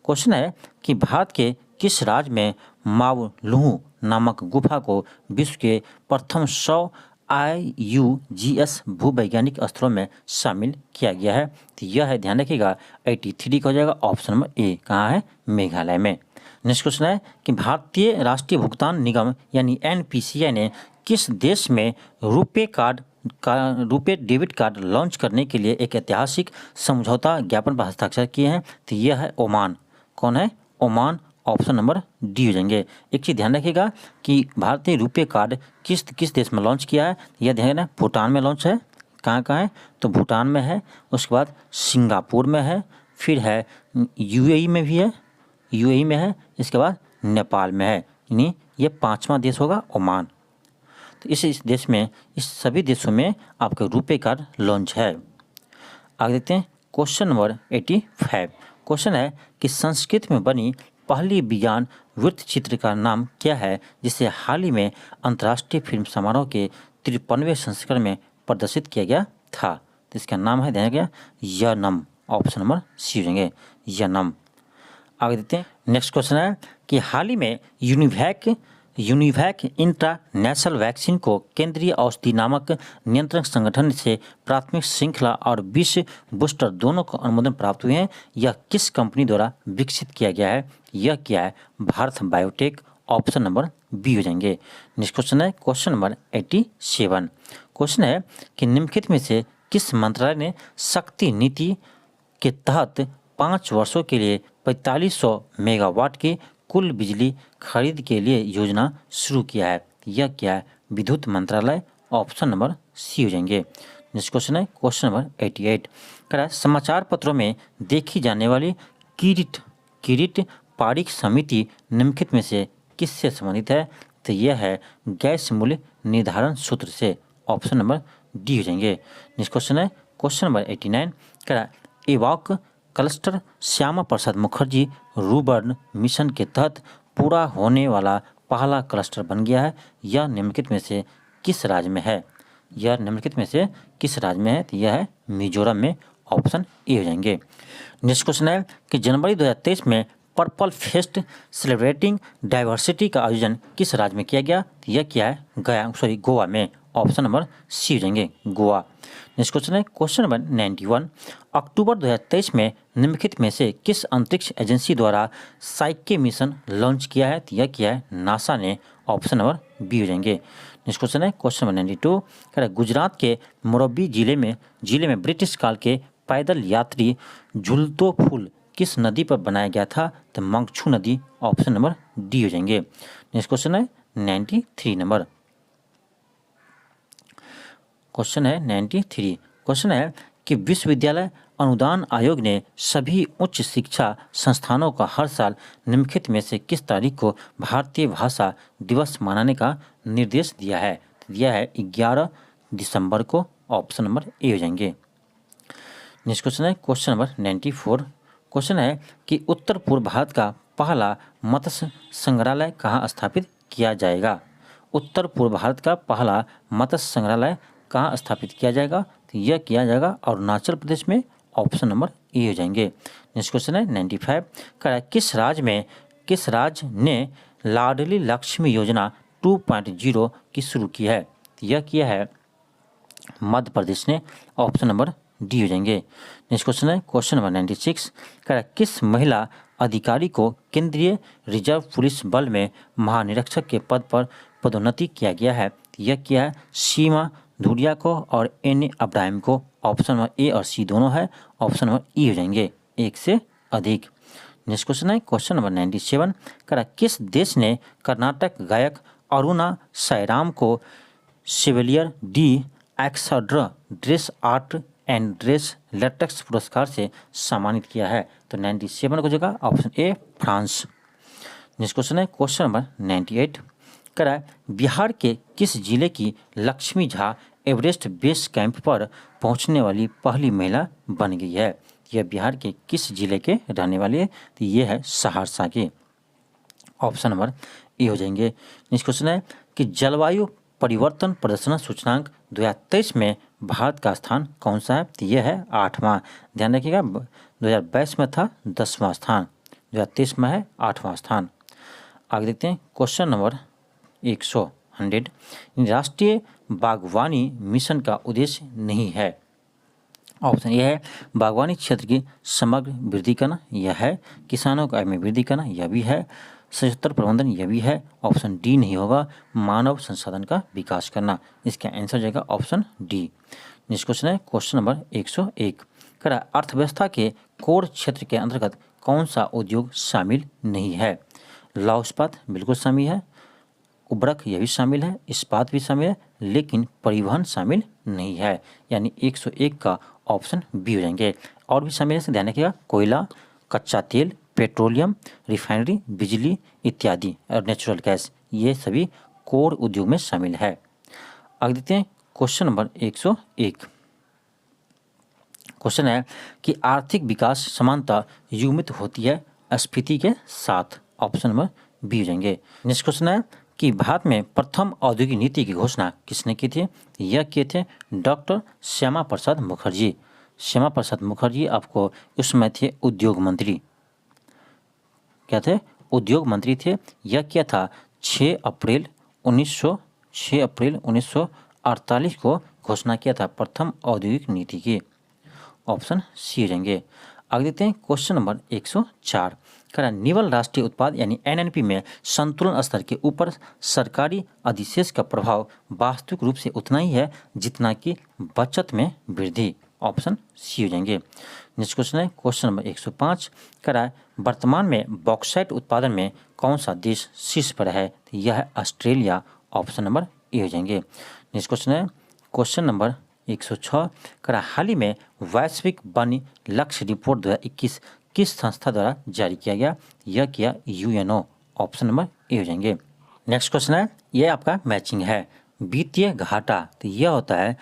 क्वेश्चन है कि भारत के किस राज्य में मावलुहु नामक गुफा को विश्व के प्रथम 100 IUGS भूवैज्ञानिक स्थलों में शामिल किया गया है? तो यह है ध्यान रखिएगा 83 का हो जाएगा। ऑप्शन नंबर ए। कहाँ है? मेघालय में। नेक्स्ट क्वेश्चन है कि भारतीय राष्ट्रीय भुगतान निगम यानी NPCI ने किस देश में रुपे डेबिट कार्ड लॉन्च करने के लिए एक ऐतिहासिक समझौता ज्ञापन पर हस्ताक्षर किए हैं? तो यह है ओमान। कौन है? ओमान। ऑप्शन नंबर डी हो जाएंगे। एक चीज़ ध्यान रखिएगा कि भारतीय रुपे कार्ड किस देश में लॉन्च किया है? यह ध्यान रखना भूटान में लॉन्च है। कहाँ है? तो भूटान में है। उसके बाद सिंगापुर में है, फिर है UAE में भी है, UAE में है, इसके बाद नेपाल में है। यानी ये 5वां देश होगा ओमान। तो इस देश में, इस सभी देशों में आपका रुपे कार्ड लॉन्च है। आगे देखते हैं क्वेश्चन नंबर 85। क्वेश्चन है कि संस्कृत में बनी पहली विज्ञान वृत्त चित्र का नाम क्या है जिसे हाल ही में अंतर्राष्ट्रीय फिल्म समारोह के 53वें संस्करण में प्रदर्शित किया गया था? तो इसका नाम है ध्यान गया यनम। ऑप्शन नंबर सी हो जाएंगे यनम। आगे देखते हैं नेक्स्ट क्वेश्चन है कि हाल ही में यूनिवैक इंटरनेशनल वैक्सीन को केंद्रीय औषधि नामक नियंत्रण संगठन से प्राथमिक श्रृंखला और विश्व बूस्टर दोनों को अनुमोदन प्राप्त हुए हैं। यह किस कंपनी द्वारा विकसित किया गया है? यह क्या है? Bharat Biotech. Option number B हो जाएंगे। नेक्स्ट क्वेश्चन है क्वेश्चन नंबर 87। क्वेश्चन है कि निम्नलिखित में से किस मंत्रालय ने शक्ति नीति के तहत 5 वर्षों के लिए 4500 मेगावाट की कुल बिजली खरीद के लिए योजना शुरू किया है? यह क्या है? विद्युत मंत्रालय। ऑप्शन नंबर सी हो जाएंगे। नेक्स्ट क्वेश्चन है क्वेश्चन नंबर 88 कह रहा है समाचार पत्रों में देखी जाने वाली किरीट पारिक समिति निम्नलिखित में से किससे संबंधित है? तो यह है गैस मूल्य निर्धारण सूत्र से। ऑप्शन नंबर डी हो जाएंगे। नेक्स्ट क्वेश्चन है क्वेश्चन नंबर 89 कह रहा है इवॉक क्लस्टर श्यामा प्रसाद मुखर्जी रूबर्न मिशन के तहत पूरा होने वाला पहला क्लस्टर बन गया है। यह निम्नलिखित में से किस राज्य में है? यह निम्नलिखित में से किस राज्य में है? तो यह है मिजोरम में। ऑप्शन ए हो जाएंगे। नेक्स्ट क्वेश्चन है कि जनवरी 2023 में पर्पल फेस्ट सेलिब्रेटिंग डाइवर्सिटी का आयोजन किस राज्य में किया गया? तो यह क्या है? गोवा में। ऑप्शन नंबर सी हो जाएंगे गोवा। नेक्स्ट क्वेश्चन है क्वेश्चन नंबर 91 अक्टूबर 2023 में निम्नलिखित में से किस अंतरिक्ष एजेंसी द्वारा साइके मिशन लॉन्च किया है? तो यह किया है नासा ने। ऑप्शन नंबर बी हो जाएंगे। नेक्स्ट क्वेश्चन है क्वेश्चन नंबर 92 कह रहा है गुजरात के मोरबी जिले में ब्रिटिश काल के पैदल यात्री झूलतो पुल किस नदी पर बनाया गया था? तो मंगछू नदी। ऑप्शन नंबर डी हो जाएंगे। नेक्स्ट क्वेश्चन है 93 नंबर। क्वेश्चन है 93। क्वेश्चन है कि विश्वविद्यालय अनुदान आयोग ने सभी उच्च शिक्षा संस्थानों का हर साल निम्नलिखित में से किस तारीख को भारतीय भाषा दिवस मनाने का निर्देश दिया है? दिया है 11 दिसंबर को। ऑप्शन नंबर ए हो जाएंगे। नेक्स्ट क्वेश्चन है क्वेश्चन नंबर 94। क्वेश्चन है कि उत्तर पूर्व भारत का पहला मत्स्य संग्रहालय कहाँ स्थापित किया जाएगा? उत्तर पूर्व भारत का पहला मत्स्य संग्रहालय कहाँ स्थापित किया जाएगा? तो यह किया जाएगा अरुणाचल प्रदेश में। ऑप्शन नंबर ए हो जाएंगे। नेक्स्ट क्वेश्चन है 95 का, किस राज्य ने लाडली लक्ष्मी योजना 2.0 की शुरू की है? तो यह किया है मध्य प्रदेश ने। ऑप्शन नंबर डी हो जाएंगे। नेक्स्ट क्वेश्चन है क्वेश्चन नंबर 96 का, किस महिला अधिकारी को केंद्रीय रिजर्व पुलिस बल में महानिरीक्षक के पद पर पदोन्नति किया गया है? यह किया है सीमा धूलिया को और एन अब्राहिम को। ऑप्शन नंबर ए और सी दोनों है। ऑप्शन नंबर ई हो जाएंगे, एक से अधिक। नेक्स्ट क्वेश्चन है क्वेश्चन नंबर 97 का, किस देश ने कर्नाटक गायक अरुणा साईराम को शेवलियर डी एक्सड्र ड्रेस आर्ट एंड ड्रेस लेटेक्स पुरस्कार से सम्मानित किया है? तो 97 को जगह option A France. Next question है क्वेश्चन नंबर 98 करा, बिहार के किस जिले की Lakshmi Jha Everest base camp पर पहुंचने वाली पहली महिला बन गई है? यह बिहार के किस जिले के रहने वाली है? तो ये है सहरसा के। ऑप्शन नंबर ए हो जाएंगे। नेक्स्ट क्वेश्चन है कि जलवायु परिवर्तन प्रदर्शन सूचकांक 2023 में भारत का स्थान कौन सा है? तो यह है 8वां। ध्यान रखिएगा 2022 में था 10वां स्थान, 2023 में है 8वां स्थान। आगे देखते हैं क्वेश्चन नंबर 100 राष्ट्रीय बागवानी मिशन का उद्देश्य नहीं है? ऑप्शन यह है बागवानी क्षेत्र की समग्र वृद्धि करना, यह है किसानों का आय में वृद्धि करना, यह भी है सशस्त्र प्रबंधन, यह भी है। ऑप्शन डी नहीं होगा, मानव संसाधन का विकास करना। इसका आंसर जाएगा ऑप्शन डी। नेक्स्ट क्वेश्चन है क्वेश्चन नंबर 101 करा, अर्थव्यवस्था के कोर क्षेत्र के अंतर्गत कौन सा उद्योग शामिल नहीं है? लौह इस्पात बिल्कुल शामिल है, उर्वरक यह भी शामिल है, इस्पात भी शामिल है, लेकिन परिवहन शामिल नहीं है। यानी 101 का ऑप्शन बी हो जाएंगे। और भी शामिल है, ध्यान रखिएगा कोयला, कच्चा तेल, पेट्रोलियम, रिफाइनरी, बिजली इत्यादि और नेचुरल गैस, ये सभी कोर उद्योग में शामिल है। आगे देखते हैं क्वेश्चन नंबर 101। क्वेश्चन है कि आर्थिक विकास समानता युग्मित होती है स्फीति के साथ? ऑप्शन नंबर बी हो जाएंगे। नेक्स्ट क्वेश्चन है कि भारत में प्रथम औद्योगिक नीति की घोषणा किसने की थी? यह किए थे डॉक्टर श्यामा प्रसाद मुखर्जी। श्यामा प्रसाद मुखर्जी आपको उस समय थे उद्योग मंत्री। क्या थे? उद्योग मंत्री थे। यह किया था 6 अप्रैल 1948 को घोषणा किया था प्रथम औद्योगिक नीति की। ऑप्शन सी हो जाएंगे। आगे देखते हैं क्वेश्चन नंबर 104 करा, निवल राष्ट्रीय उत्पाद यानी एनएनपी में संतुलन स्तर के ऊपर सरकारी अधिशेष का प्रभाव वास्तविक रूप से उतना ही है जितना कि बचत में वृद्धि। ऑप्शन सी हो जाएंगे। नेक्स्ट क्वेश्चन है क्वेश्चन नंबर 105 करा, वर्तमान में बॉक्साइट उत्पादन में कौन सा देश शीर्ष पर है? तो यह है ऑस्ट्रेलिया। ऑप्शन नंबर ए हो जाएंगे। नेक्स्ट क्वेश्चन है क्वेश्चन नंबर 106 करा, हाल ही में वैश्विक वन लक्ष्य रिपोर्ट 2021 किस संस्था द्वारा जारी किया गया? यह किया यूएनओ। ऑप्शन नंबर ए हो जाएंगे। नेक्स्ट क्वेश्चन है, यह आपका मैचिंग है। वित्तीय घाटा तो यह होता है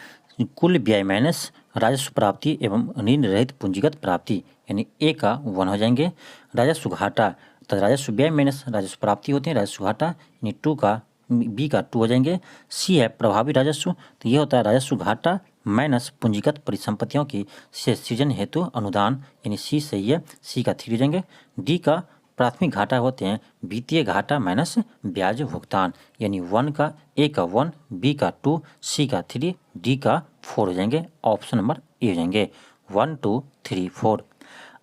कुल व्यय माइनस राजस्व प्राप्ति एवं ऋण रहित पूंजीगत प्राप्ति, यानी ए का 1 हो जाएंगे। राजस्व घाटा तो राजस्व व्यय माइनस राजस्व प्राप्ति होते हैं, राजस्व घाटा यानी 2 का बी का 2 हो जाएंगे। सी है प्रभावी राजस्व, तो यह होता है राजस्व घाटा माइनस पूंजीगत परिसंपत्तियों की से सृजन हेतु अनुदान, यानी सी सही है, सी का 3 हो जाएंगे। डी का प्राथमिक घाटा होते हैं वित्तीय घाटा माइनस ब्याज भुगतान, यानी 1 का ए का 1, बी का 2, सी का 3, डी का 4 हो जाएंगे। ऑप्शन नंबर ए हो जाएंगे 1 2 3 4।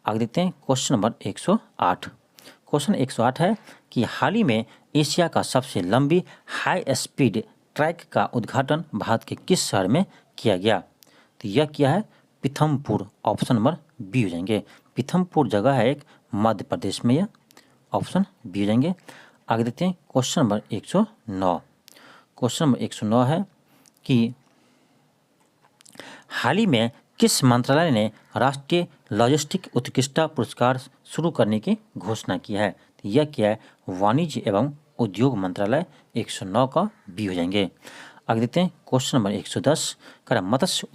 आगे देखते हैं क्वेश्चन नंबर 108। क्वेश्चन 108 है कि हाल ही में एशिया का सबसे लंबी हाई स्पीड ट्रैक का उद्घाटन भारत के किस शहर में किया गया? तो यह किया है पीथमपुर। ऑप्शन नंबर बी हो जाएंगे। पीथमपुर जगह है एक मध्य प्रदेश में, यह ऑप्शन बी हो जाएंगे। आगे देखते हैं क्वेश्चन नंबर 109। क्वेश्चन नंबर 109 है कि हाल ही में किस मंत्रालय ने राष्ट्रीय लॉजिस्टिक उत्कृष्टता पुरस्कार शुरू करने की घोषणा की है? तो यह क्या है वाणिज्य एवं उद्योग मंत्रालय। 109 का बी हो जाएंगे। आगे देखते हैं क्वेश्चन नंबर 110 का मत्स्य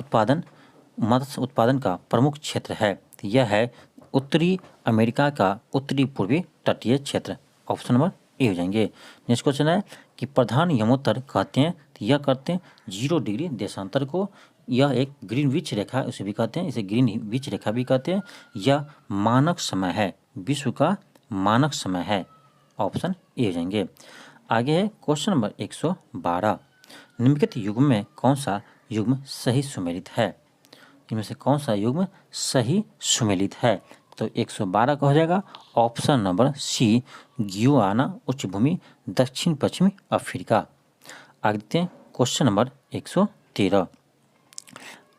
उत्पादन का प्रमुख क्षेत्र है, तो यह है उत्तरी अमेरिका का उत्तरी पूर्वी तटीय क्षेत्र, ऑप्शन नंबर ए हो जाएंगे। नेक्स्ट क्वेश्चन है कि प्रधान यमोत्तर कहते हैं, तो यह करते हैं 0 डिग्री देशांतर को। यह एक ग्रीनविच रेखा उसे भी कहते हैं, इसे ग्रीनविच रेखा भी कहते हैं। यह मानक समय है, विश्व का मानक समय है, ऑप्शन ए हो जाएंगे। आगे है क्वेश्चन नंबर 112, निम्नलिखित युग्म में कौन सा युग्म सही सुमेलित है? इनमें से कौन सा युग्म सही सुमेलित है? तो 112 का हो जाएगा ऑप्शन नंबर सी, ग्युआना उच्च भूमि, दक्षिण पश्चिमी अफ्रीका। आगे देखते हैं क्वेश्चन नंबर 113,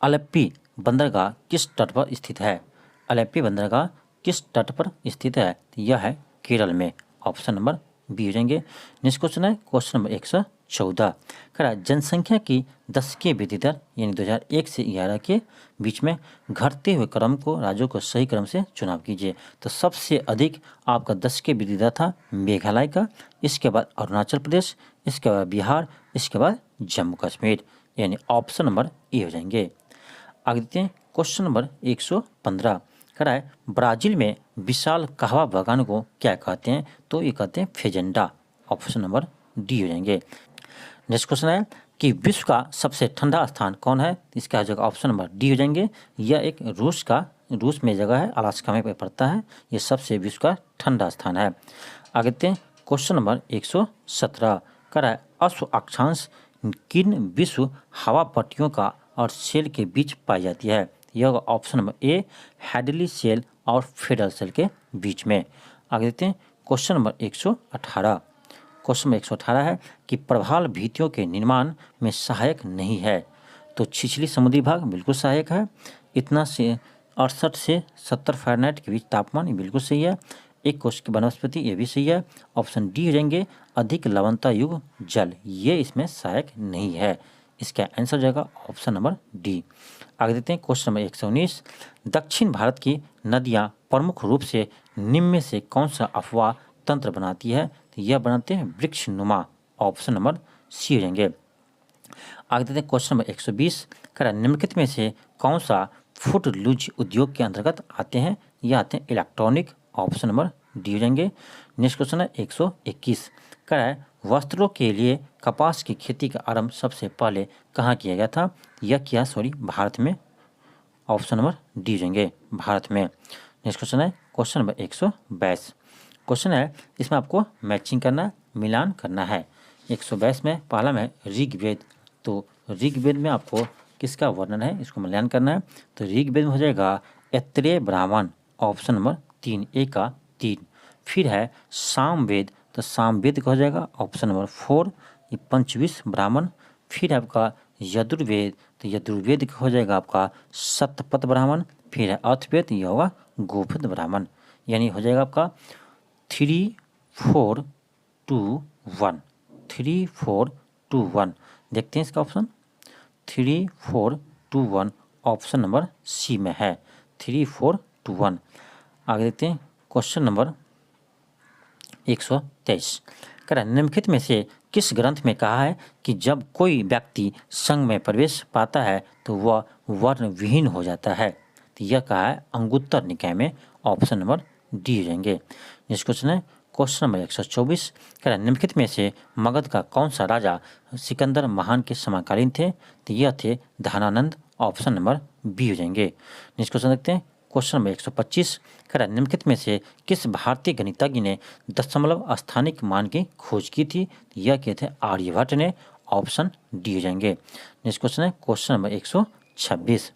अलेप्पी बंदरगाह किस तट पर स्थित है? अलेप्पी बंदरगाह किस तट पर स्थित है? यह है केरल में, ऑप्शन नंबर बी हो जाएंगे। नेक्स्ट क्वेश्चन है क्वेश्चन नंबर 114, करा जनसंख्या की दशकीय वृद्धि दर यानी 2001 से 11 के बीच में घटते हुए क्रम को राज्यों को सही क्रम से चुनाव कीजिए। तो सबसे अधिक आपका दशकीय वृद्धि दर था मेघालय का, इसके बाद अरुणाचल प्रदेश, इसके बाद बिहार, इसके बाद जम्मू कश्मीर, यानी ऑप्शन नंबर ए हो जाएंगे। आगे देखते हैं क्वेश्चन नंबर 115, कराए ब्राजील में विशाल कहवा बागान को क्या कहते हैं? तो ये कहते हैं फेजेंडा, ऑप्शन नंबर डी हो जाएंगे। नेक्स्ट क्वेश्चन है कि विश्व का सबसे ठंडा स्थान कौन है? इसका जगह ऑप्शन नंबर डी हो जाएंगे। यह एक रूस में जगह है, अलास्का में पड़ता है, ये सबसे विश्व का ठंडा स्थान है। आगे देखते हैं क्वेश्चन नंबर 117, कराए अश्व अक्षांश किन विश्व हवा पट्टियों का और सेल के बीच पाई जाती है? यह option number A, Hadley cell और फेडरल सेल के बीच में। आगे देखते हैं क्वेश्चन नंबर 118, क्वेश्चन नंबर 118 है कि प्रवाल भित्तियों के निर्माण में सहायक नहीं है। तो छिछली समुद्री भाग बिल्कुल सहायक है, इतना से 68 से 70 फ़ारेनहाइट के बीच तापमान, ये बिल्कुल सही है। एक कोश की वनस्पति, ये भी सही है, ऑप्शन डी हो जाएंगे। अधिक लवणता युक्त जल, ये इसमें सहायक नहीं है, इसका आंसर हो जाएगा ऑप्शन नंबर डी। आगे देखते हैं क्वेश्चन नंबर 119, दक्षिण भारत की नदियां प्रमुख रूप से निम्न में से कौन सा अफवाह तंत्र बनाती है? तो यह बनाते हैं वृक्ष नुमा, ऑप्शन नंबर सी हो जाएंगे। आगे देखते हैं क्वेश्चन नंबर 120, करा निम्नलिखित में से कौन सा फुटलूज उद्योग के अंतर्गत आते हैं? यह आते हैं इलेक्ट्रॉनिक, ऑप्शन नंबर डी हो जाएंगे। नेक्स्ट क्वेश्चन है 121, करा वस्त्रों के लिए कपास की खेती का आरंभ सबसे पहले कहाँ किया गया था? यह किया भारत में, ऑप्शन नंबर डी हो जाएंगे, भारत में। नेक्स्ट क्वेश्चन है क्वेश्चन नंबर 122, क्वेश्चन है इसमें आपको मैचिंग करना, मिलान करना है। 122 में पहला में ऋग्वेद, तो ऋग्वेद में आपको किसका वर्णन है, इसको मूल्यांकन करना है। तो ऋग्वेद में हो जाएगा ऐत्रेय ब्राह्मण, ऑप्शन नंबर 3, ए का 3। फिर है सामवेद, तो सामवेद का हो जाएगा ऑप्शन नंबर 4, ये पंचविश ब्राह्मण। फिर है आपका यजुर्वेद, तो यजुर्वेद का हो जाएगा आपका सतपथ ब्राह्मण। फिर है अथर्ववेद, यह होगा गोपद ब्राह्मण, यानी हो जाएगा आपका 3, 4, 2, 1, 3, 4, 2, 1। देखते हैं इसका ऑप्शन 3, 4, 2, 1, ऑप्शन नंबर सी में है, 3, 4, 2, 1। आगे देखते हैं क्वेश्चन नंबर 123, करा निम्नलिखित में से किस ग्रंथ में कहा है कि जब कोई व्यक्ति संघ में प्रवेश पाता है तो वह वर्ण विहीन हो जाता है? तो यह कहा है अंगुत्तर निकाय में, ऑप्शन नंबर डी हो जाएंगे। नेक्स्ट क्वेश्चन है क्वेश्चन नंबर 124, करा निम्नलिखित में से मगध का कौन सा राजा सिकंदर महान के समकालीन थे? तो यह थे धनानंद, ऑप्शन नंबर बी हो जाएंगे। नेक्स्ट क्वेश्चन देखते हैं क्वेश्चन नंबर 125, करा निम्नलिखित में से किस भारतीय गणितज्ञ ने दशमलव स्थानिक मान की खोज की थी? यह किए थे आर्यभट्ट ने, ऑप्शन डी हो जाएंगे। नेक्स्ट क्वेश्चन है question number 126,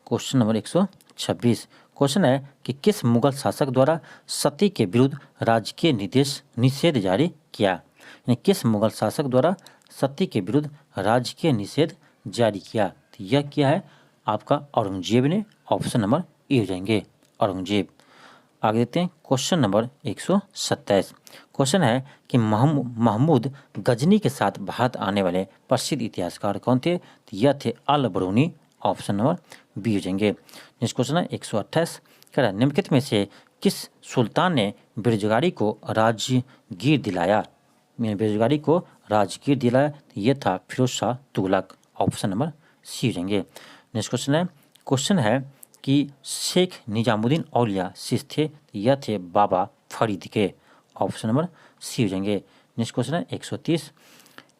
question number 126, question है कि किस मुगल शासक द्वारा सती के विरुद्ध राजकीय निषेध जारी किया? यानी किस मुगल शासक द्वारा सती के विरुद्ध राजकीय निषेध जारी किया? तो यह क्या है आपका औरंगजेब ने, ऑप्शन नंबर ए हो जाएंगे, औरंगजेब। आगे देखते हैं क्वेश्चन नंबर 127, क्वेश्चन है कि महमूद गजनी के साथ भारत आने वाले प्रसिद्ध इतिहासकार कौन थे? तो यह थे अल बरूनी, ऑप्शन नंबर बी हो जाएंगे। नेक्स्ट क्वेश्चन है 128, कह निम्नलिखित में से किस सुल्तान ने बेरोजगारी को राजगीर दिलाया? बेरोजगारी को राजगीर दिलाया, तो ये था Firoz Shah Tughlaq, option number C हो जाएंगे। नेक्स्ट क्वेश्चन है कि शेख निजामुद्दीन औलिया शिष्य थे? यह थे बाबा फरीद के। ऑप्शन नंबर सी हो जाएंगे। नेक्स्ट क्वेश्चन है 130।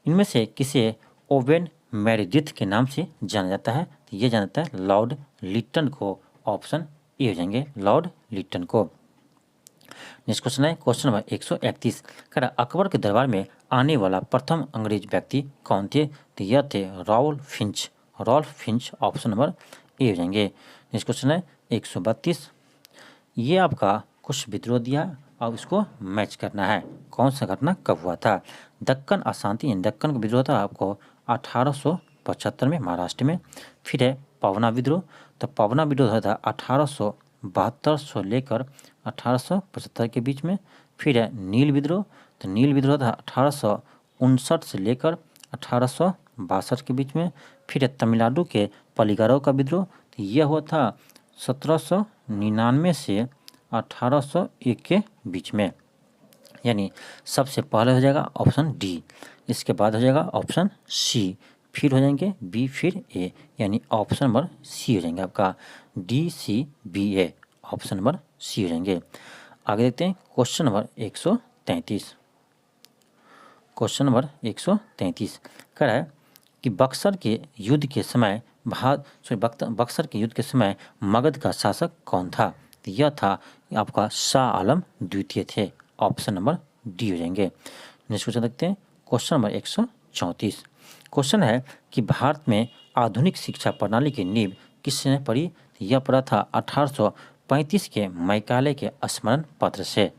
इनमें से किसे ओवेन मेरिडिथ के नाम से जाना जाता है? तो ये जाना जाता है लॉर्ड लिटन को। ऑप्शन ए हो जाएंगे, लॉर्ड लिटन को। नेक्स्ट क्वेश्चन है क्वेश्चन नंबर 131। कह रहा अकबर के दरबार में आने वाला प्रथम अंग्रेज व्यक्ति कौन थे? तो यह थे Ralph Finch. Ralph Finch option number A हो जाएंगे। नेक्स्ट क्वेश्चन है 132। ये आपका कुछ विद्रोह दिया, अब इसको मैच करना है। कौन सा घटना कब हुआ था? दक्कन अशांति दक्कन का विद्रोह था आपको 1875 में महाराष्ट्र में। फिर है पवना विद्रोह, तो पवना विद्रोह हुआ था 1872 से लेकर 1875 के बीच में। फिर है नील विद्रोह, तो नील विद्रोह था 1859 से लेकर 1862 के बीच में। फिर है तमिलनाडु के पलिगरो का विद्रोह, तो यह हुआ था 1799 से 1801 के बीच में। यानी सबसे पहले हो जाएगा ऑप्शन डी, इसके बाद हो जाएगा ऑप्शन सी, फिर हो जाएंगे बी, फिर ए, यानी ऑप्शन नंबर सी हो जाएंगे आपका डी सी बी ए। ऑप्शन नंबर सी हो जाएंगे। आगे देखते हैं क्वेश्चन नंबर 133। क्वेश्चन नंबर 133 कह रहा है कि बक्सर के युद्ध के समय बक्सर के युद्ध के समय मगध का शासक कौन था? तो यह था आपका शाह आलम द्वितीय थे। ऑप्शन नंबर डी हो जाएंगे। नेक्स्ट क्वेश्चन देखते हैं क्वेश्चन नंबर 134। क्वेश्चन है कि भारत में आधुनिक शिक्षा प्रणाली की नींव किसने पढ़ी? तो यह पढ़ा था 1835 के मैकाले के स्मरण पत्र से।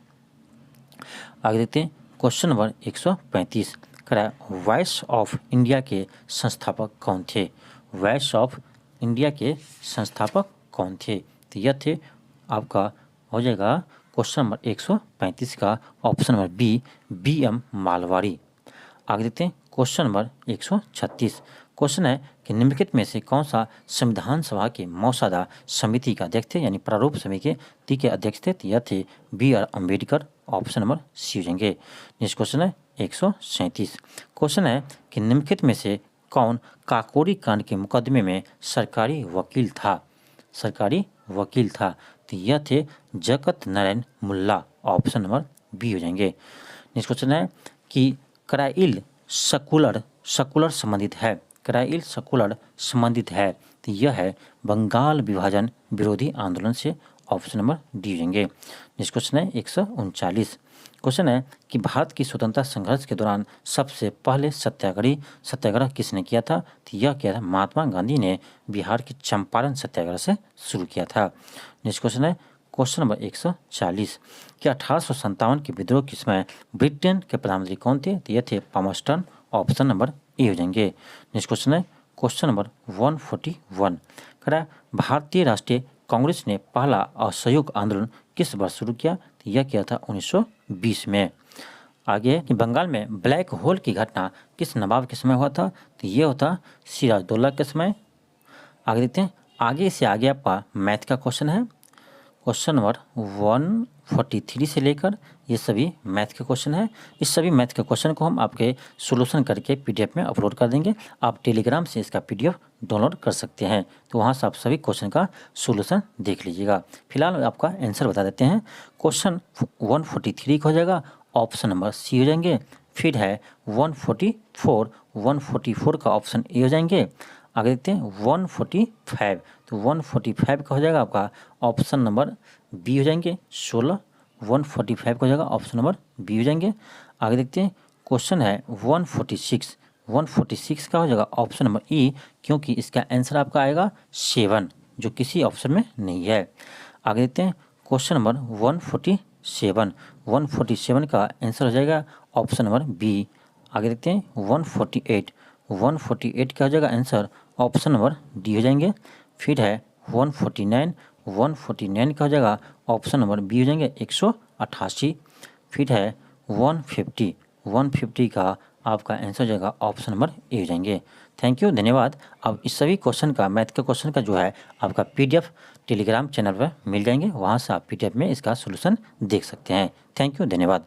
आगे देखते हैं क्वेश्चन नंबर 135 करा वॉइस ऑफ इंडिया के संस्थापक कौन थे? वॉइस ऑफ इंडिया के संस्थापक कौन थे? तो यह थे आपका हो जाएगा क्वेश्चन नंबर 135 का option number B, B M Malabari. आगे देखते हैं क्वेश्चन नंबर 136। क्वेश्चन है कि निम्नलिखित में से कौन सा संविधान सभा के मौसादा समिति का अध्यक्ष थे, यानी प्रारूप समिति के अध्यक्ष थे? यह थे B R Ambedkar. Option number C हो जाएंगे। नेक्स्ट क्वेश्चन है 137। क्वेश्चन है कि निम्नलिखित में से कौन काकोरी कांड के मुकदमे में सरकारी वकील था? सरकारी वकील था, तो यह थे जगत नारायण मुल्ला। ऑप्शन नंबर बी हो जाएंगे। नेक्स्ट क्वेश्चन है कि कराइल सेकुलर संबंधित है। कराइल सेकुलर संबंधित है, तो यह है बंगाल विभाजन विरोधी आंदोलन से। ऑप्शन नंबर डी हो जाएंगे। नेक्स्ट क्वेश्चन है 139। क्वेश्चन है कि भारत की स्वतंत्रता संघर्ष के दौरान सबसे पहले सत्याग्रह किसने किया था? तो यह किया था महात्मा गांधी ने बिहार के चंपारण सत्याग्रह से शुरू किया था। नेक्स्ट क्वेश्चन है क्वेश्चन नंबर 140 कि 1857 के विद्रोह के समय ब्रिटेन के प्रधानमंत्री कौन थे? तो ये थे पामस्टन। ऑप्शन नंबर ए हो जाएंगे। नेक्स्ट क्वेश्चन है क्वेश्चन नंबर 141 करा भारतीय राष्ट्रीय कांग्रेस ने पहला असहयोग आंदोलन किस वर्ष शुरू किया? तो यह किया था 1920 में। आगे कि बंगाल में ब्लैक होल की घटना किस नवाब के समय हुआ था? तो ये होता सिराजुद्दौला के समय। आगे देखते हैं, आगे से आगे आपका मैथ का क्वेश्चन है। क्वेश्चन नंबर 143 से लेकर ये सभी मैथ के क्वेश्चन है। इस सभी मैथ के क्वेश्चन को हम आपके सोल्यूशन करके पीडीएफ में अपलोड कर देंगे। आप टेलीग्राम से इसका पीडीएफ डाउनलोड कर सकते हैं, तो वहाँ से आप सभी क्वेश्चन का सोल्यूशन देख लीजिएगा। फिलहाल आपका आंसर बता देते हैं। क्वेश्चन 143 का हो जाएगा, ऑप्शन नंबर सी हो जाएंगे। फिर है 144 का ऑप्शन ए हो जाएंगे। आगे देखते हैं 145, तो 145 का हो जाएगा आपका ऑप्शन नंबर बी हो जाएंगे 16। 145 का हो जाएगा ऑप्शन नंबर बी हो जाएंगे। आगे देखते हैं क्वेश्चन है 146 का हो जाएगा ऑप्शन नंबर ई, क्योंकि इसका आंसर आपका आएगा 7, जो किसी ऑप्शन में नहीं है। आगे देखते हैं क्वेश्चन नंबर 147 का आंसर हो जाएगा ऑप्शन नंबर बी। आगे देखते हैं 148 का हो जाएगा आंसर ऑप्शन नंबर डी हो जाएंगे। फिर है 149 का हो जाएगा ऑप्शन नंबर बी हो जाएंगे 188। फिर है 150 का आपका आंसर हो जाएगा ऑप्शन नंबर ए हो जाएंगे। थैंक यू, धन्यवाद। अब इस सभी क्वेश्चन का मैथ के क्वेश्चन का जो है आपका पीडीएफ टेलीग्राम चैनल पर मिल जाएंगे, वहाँ से आप पीडीएफ में इसका सोल्यूशन देख सकते हैं। थैंक यू, धन्यवाद।